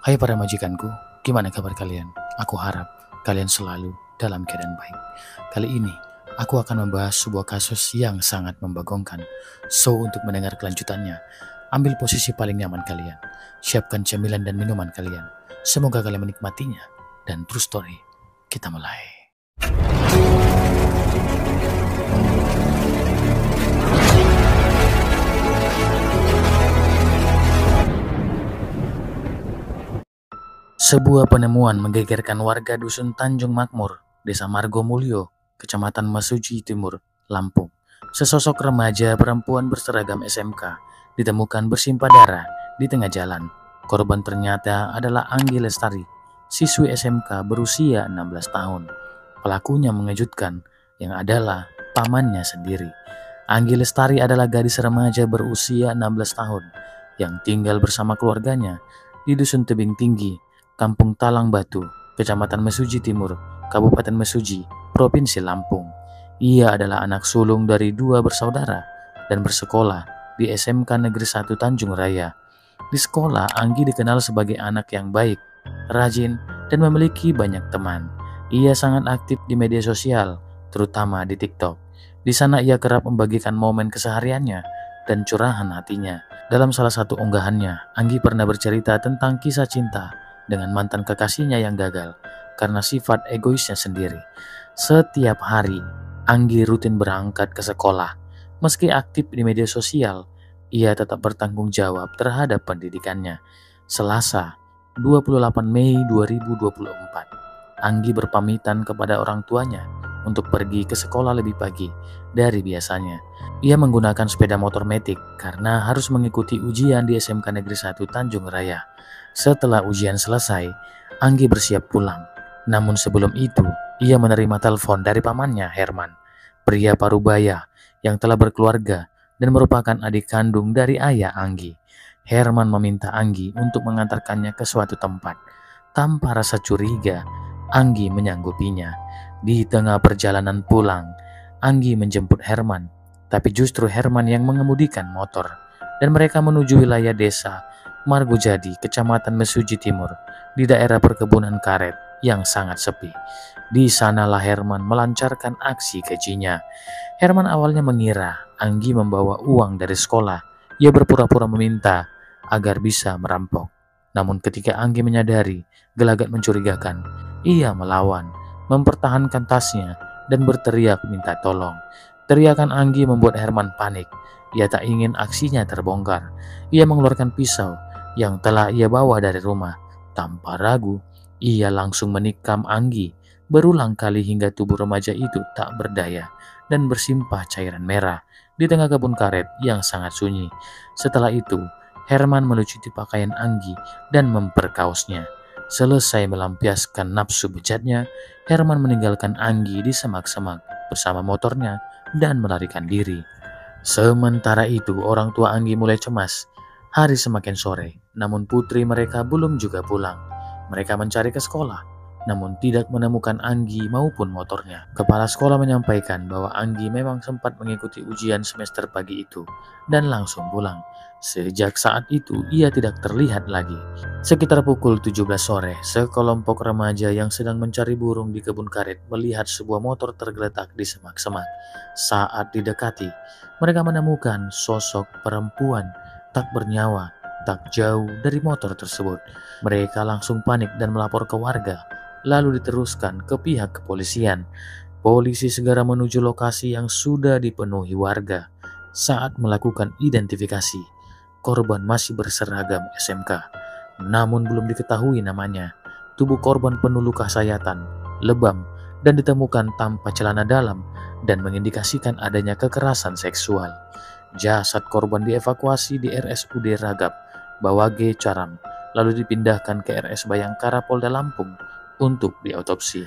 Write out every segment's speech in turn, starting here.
Hai para majikanku, gimana kabar kalian? Aku harap kalian selalu dalam keadaan baik. Kali ini, aku akan membahas sebuah kasus yang sangat membagongkan. So, untuk mendengar kelanjutannya, ambil posisi paling nyaman kalian. Siapkan cemilan dan minuman kalian. Semoga kalian menikmatinya. Dan true story, kita mulai. Sebuah penemuan menggegerkan warga Dusun Tanjung Makmur, Desa Margomulyo, Kecamatan Mesuji Timur, Lampung. Sesosok remaja perempuan berseragam SMK ditemukan bersimpah darah di tengah jalan. Korban ternyata adalah Anggi Lestari, siswi SMK berusia 16 tahun. Pelakunya mengejutkan, yang adalah pamannya sendiri. Anggi Lestari adalah gadis remaja berusia 16 tahun yang tinggal bersama keluarganya di Dusun Tebing Tinggi, Kampung Talang Batu, Kecamatan Mesuji Timur, Kabupaten Mesuji, Provinsi Lampung. Ia adalah anak sulung dari dua bersaudara dan bersekolah di SMK Negeri 1 Tanjung Raya. Di sekolah, Anggi dikenal sebagai anak yang baik, rajin, dan memiliki banyak teman. Ia sangat aktif di media sosial, terutama di TikTok. Di sana ia kerap membagikan momen kesehariannya dan curahan hatinya. Dalam salah satu unggahannya, Anggi pernah bercerita tentang kisah cinta dengan mantan kekasihnya yang gagal karena sifat egoisnya sendiri. Setiap hari, Anggi rutin berangkat ke sekolah. Meski aktif di media sosial, ia tetap bertanggung jawab terhadap pendidikannya. Selasa, 28 Mei 2024, Anggi berpamitan kepada orang tuanya untuk pergi ke sekolah lebih pagi dari biasanya. Ia menggunakan sepeda motor metik karena harus mengikuti ujian di SMK Negeri 1 Tanjung Raya. Setelah ujian selesai, Anggi bersiap pulang. Namun sebelum itu, ia menerima telepon dari pamannya, Herman, pria parubaya yang telah berkeluarga dan merupakan adik kandung dari ayah Anggi. Herman meminta Anggi untuk mengantarkannya ke suatu tempat. Tanpa rasa curiga, Anggi menyanggupinya. Di tengah perjalanan pulang, Anggi menjemput Herman, tapi justru Herman yang mengemudikan motor, dan mereka menuju wilayah desa Margojadi, Kecamatan Mesuji Timur, di daerah perkebunan karet yang sangat sepi. Di sanalah Herman melancarkan aksi kejinya. Herman awalnya mengira Anggi membawa uang dari sekolah. Ia berpura-pura meminta agar bisa merampok. Namun ketika Anggi menyadari gelagat mencurigakan, ia melawan, mempertahankan tasnya, dan berteriak minta tolong. Teriakan Anggi membuat Herman panik. Ia tak ingin aksinya terbongkar. Ia mengeluarkan pisau yang telah ia bawa dari rumah. Tanpa ragu, ia langsung menikam Anggi berulang kali hingga tubuh remaja itu tak berdaya dan bersimpah cairan merah di tengah kebun karet yang sangat sunyi. Setelah itu, Herman melucuti pakaian Anggi dan memperkaosnya. Selesai melampiaskan nafsu bejatnya, Herman meninggalkan Anggi di semak-semak bersama motornya dan melarikan diri. Sementara itu, orang tua Anggi mulai cemas. Hari semakin sore, namun putri mereka belum juga pulang. Mereka mencari ke sekolah, namun tidak menemukan Anggi maupun motornya. Kepala sekolah menyampaikan bahwa Anggi memang sempat mengikuti ujian semester pagi itu dan langsung pulang. Sejak saat itu, ia tidak terlihat lagi. Sekitar pukul 17 sore, sekelompok remaja yang sedang mencari burung di kebun karet melihat sebuah motor tergeletak di semak-semak. Saat didekati, mereka menemukan sosok perempuan tak bernyawa tak jauh dari motor tersebut. Mereka langsung panik dan melapor ke warga, lalu diteruskan ke pihak kepolisian. Polisi segera menuju lokasi yang sudah dipenuhi warga. Saat melakukan identifikasi, korban masih berseragam SMK, namun belum diketahui namanya. Tubuh korban penuh luka sayatan, lebam, dan ditemukan tanpa celana dalam dan mengindikasikan adanya kekerasan seksual. Jasad korban dievakuasi di RSUD Ragap, Bawage Caram, lalu dipindahkan ke RS Bayangkara Polda Lampung untuk diotopsi.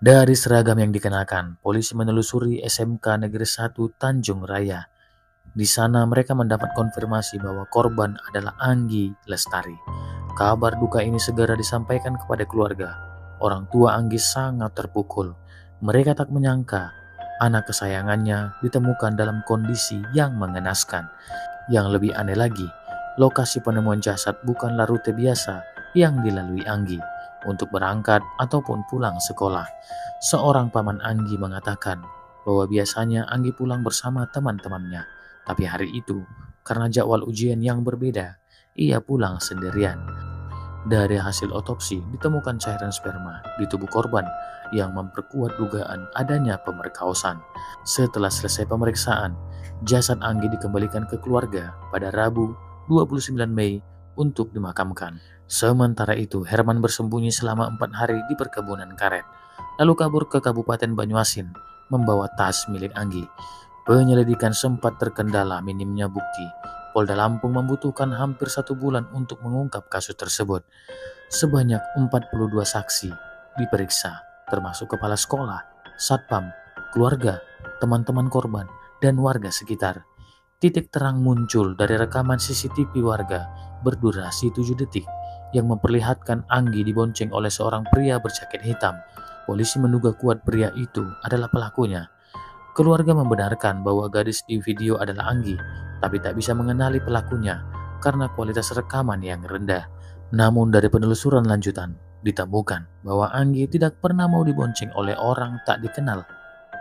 Dari seragam yang dikenakan, polisi menelusuri SMK Negeri 1 Tanjung Raya. Di sana mereka mendapat konfirmasi bahwa korban adalah Anggi Lestari. Kabar duka ini segera disampaikan kepada keluarga. Orang tua Anggi sangat terpukul. Mereka tak menyangka anak kesayangannya ditemukan dalam kondisi yang mengenaskan. Yang lebih aneh lagi, lokasi penemuan jasad bukanlah rute biasa yang dilalui Anggi untuk berangkat ataupun pulang sekolah. Seorang paman Anggi mengatakan bahwa biasanya Anggi pulang bersama teman-temannya, tapi hari itu karena jadwal ujian yang berbeda, ia pulang sendirian. Dari hasil otopsi ditemukan cairan sperma di tubuh korban yang memperkuat dugaan adanya pemerkosaan. Setelah selesai pemeriksaan, jasad Anggi dikembalikan ke keluarga pada Rabu 29 Mei untuk dimakamkan. Sementara itu, Herman bersembunyi selama 4 hari di perkebunan karet, lalu kabur ke Kabupaten Banyuasin membawa tas milik Anggi. Penyelidikan sempat terkendala minimnya bukti. Polda Lampung membutuhkan hampir 1 bulan untuk mengungkap kasus tersebut. Sebanyak 42 saksi diperiksa, termasuk kepala sekolah, satpam, keluarga, teman-teman korban, dan warga sekitar. Titik terang muncul dari rekaman CCTV warga berdurasi 7 detik yang memperlihatkan Anggi dibonceng oleh seorang pria berjaket hitam. Polisi menduga kuat pria itu adalah pelakunya. Keluarga membenarkan bahwa gadis di video adalah Anggi, tapi tak bisa mengenali pelakunya karena kualitas rekaman yang rendah. Namun dari penelusuran lanjutan, ditemukan bahwa Anggi tidak pernah mau dibonceng oleh orang tak dikenal,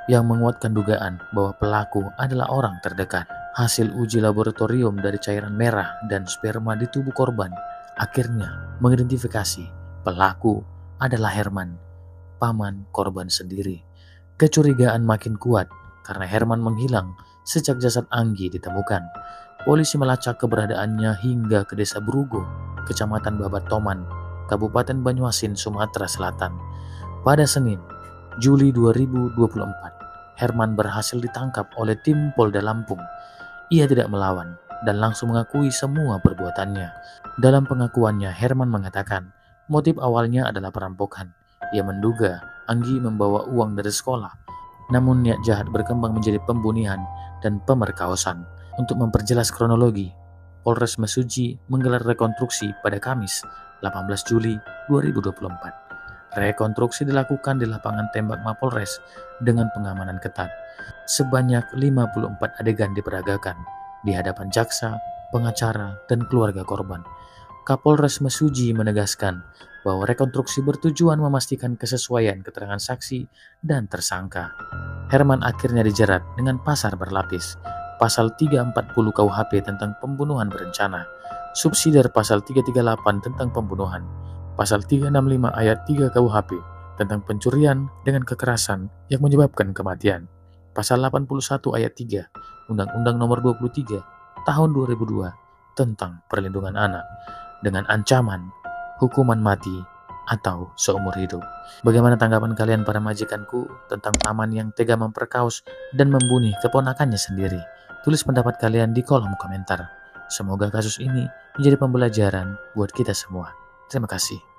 yang menguatkan dugaan bahwa pelaku adalah orang terdekat. Hasil uji laboratorium dari cairan merah dan sperma di tubuh korban akhirnya mengidentifikasi pelaku adalah Herman, paman korban sendiri. Kecurigaan makin kuat karena Herman menghilang sejak jasad Anggi ditemukan. Polisi melacak keberadaannya hingga ke Desa Brugo, Kecamatan Babatoman, Kabupaten Banyuasin, Sumatera Selatan. Pada Senin, Juli 2024, Herman berhasil ditangkap oleh tim Polda Lampung. Ia tidak melawan dan langsung mengakui semua perbuatannya. Dalam pengakuannya, Herman mengatakan motif awalnya adalah perampokan. Ia menduga Anggi membawa uang dari sekolah, namun niat jahat berkembang menjadi pembunuhan dan pemerkosaan. Untuk memperjelas kronologi, Polres Mesuji menggelar rekonstruksi pada Kamis 18 Juli 2024. Rekonstruksi dilakukan di lapangan tembak Mapolres dengan pengamanan ketat. Sebanyak 54 adegan diperagakan di hadapan jaksa, pengacara, dan keluarga korban. Kapolres Mesuji menegaskan bahwa rekonstruksi bertujuan memastikan kesesuaian keterangan saksi dan tersangka. Herman akhirnya dijerat dengan pasal berlapis, pasal 340 KUHP tentang pembunuhan berencana, subsidiar pasal 338 tentang pembunuhan, pasal 365 ayat 3 KUHP tentang pencurian dengan kekerasan yang menyebabkan kematian, pasal 81 ayat 3 Undang-Undang Nomor 23 Tahun 2002 tentang perlindungan anak, dengan ancaman hukuman mati atau seumur hidup. Bagaimana tanggapan kalian para majikanku tentang paman yang tega memperkaos dan membunuh keponakannya sendiri? Tulis pendapat kalian di kolom komentar. Semoga kasus ini menjadi pembelajaran buat kita semua. Terima kasih.